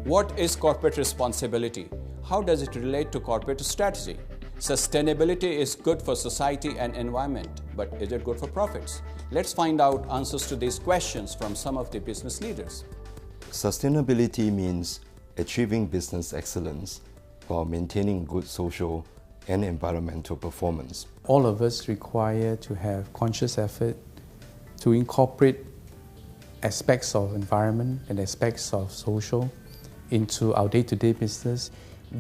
What is corporate responsibility? How does it relate to corporate strategy? Sustainability is good for society and environment, but is it good for profits? Let's find out answers to these questions from some of the business leaders. Sustainability means achieving business excellence while maintaining good social and environmental performance. All of us require to have conscious effort to incorporate aspects of environment and aspects of social into our day-to-day business.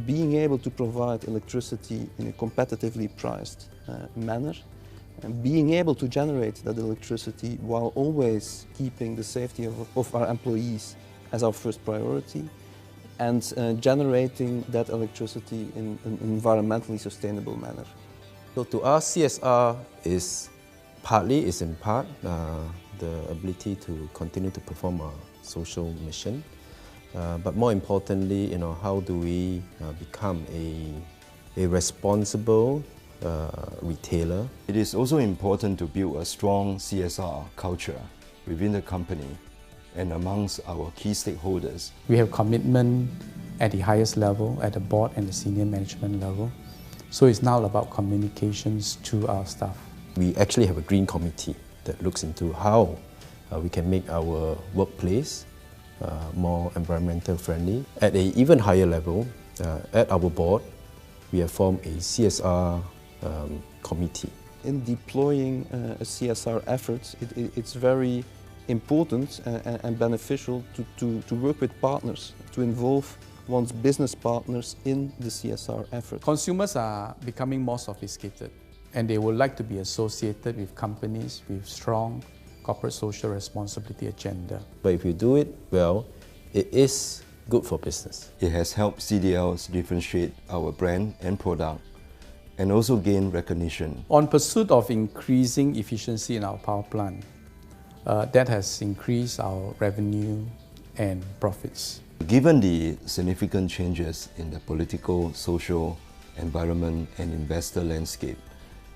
Being able to provide electricity in a competitively priced manner, and being able to generate that electricity while always keeping the safety of our employees as our first priority, and generating that electricity in an environmentally sustainable manner. So to us, CSR is in part the ability to continue to perform our social mission. But more importantly, how do we become a responsible retailer? It is also important to build a strong CSR culture within the company and amongst our key stakeholders. We have commitment at the highest level, at the board and the senior management level. So it's now about communications to our staff. We actually have a green committee that looks into how we can make our workplace more environmental friendly. At an even higher level, at our board, we have formed a CSR committee. In deploying a CSR effort, it's very important and beneficial to work with partners, to involve one's business partners in the CSR effort. Consumers are becoming more sophisticated, and they would like to be associated with companies with strong corporate social responsibility agenda. But if you do it well, it is good for business. It has helped CDLs differentiate our brand and product and also gain recognition. On pursuit of increasing efficiency in our power plant, that has increased our revenue and profits. Given the significant changes in the political, social, environment and investor landscape,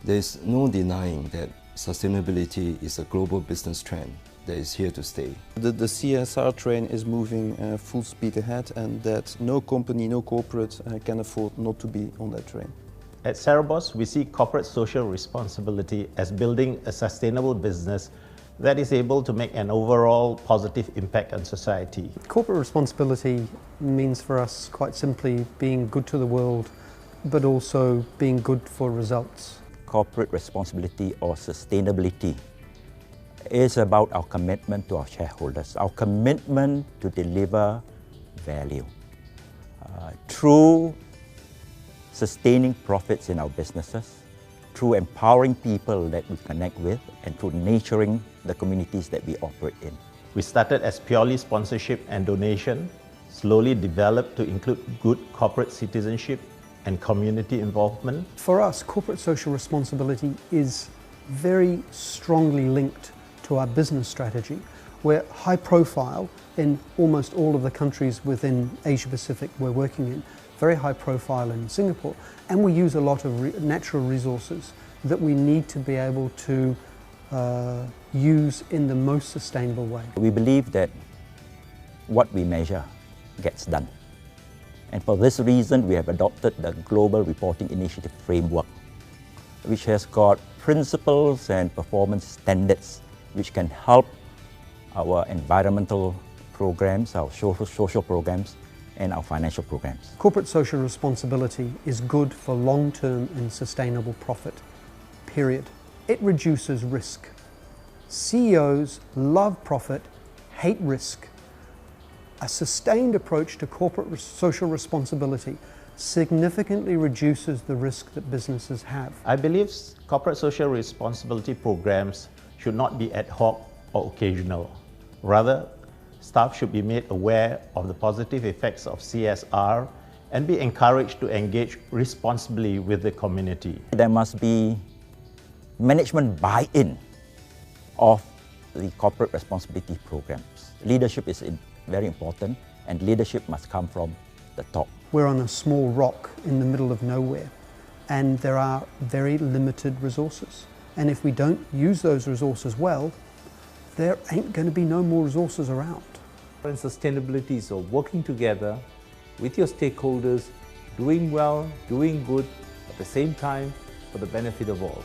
there is no denying that sustainability is a global business trend that is here to stay. The CSR train is moving full speed ahead, and that no company, no corporate can afford not to be on that train. At Cerebos, we see corporate social responsibility as building a sustainable business that is able to make an overall positive impact on society. Corporate responsibility means for us, quite simply, being good to the world, but also being good for results. Corporate responsibility or sustainability is about our commitment to our shareholders, our commitment to deliver value through sustaining profits in our businesses, through empowering people that we connect with, and through nurturing the communities that we operate in. We started as purely sponsorship and donation, slowly developed to include good corporate citizenship and community involvement. For us, corporate social responsibility is very strongly linked to our business strategy. We're high profile in almost all of the countries within Asia Pacific we're working in, very high profile in Singapore, and we use a lot of natural resources that we need to be able to use in the most sustainable way. We believe that what we measure gets done. And for this reason, we have adopted the Global Reporting Initiative Framework, which has got principles and performance standards which can help our environmental programs, our social programs, and our financial programs. Corporate social responsibility is good for long-term and sustainable profit, period. It reduces risk. CEOs love profit, hate risk. A sustained approach to corporate social responsibility significantly reduces the risk that businesses have. I believe corporate social responsibility programs should not be ad hoc or occasional. Rather, staff should be made aware of the positive effects of CSR and be encouraged to engage responsibly with the community. There must be management buy-in of the corporate responsibility programs. Leadership is very important, and leadership must come from the top. We're on a small rock in the middle of nowhere, and there are very limited resources. And if we don't use those resources well, there ain't going to be no more resources around. And sustainability is working together with your stakeholders, doing well, doing good, at the same time for the benefit of all.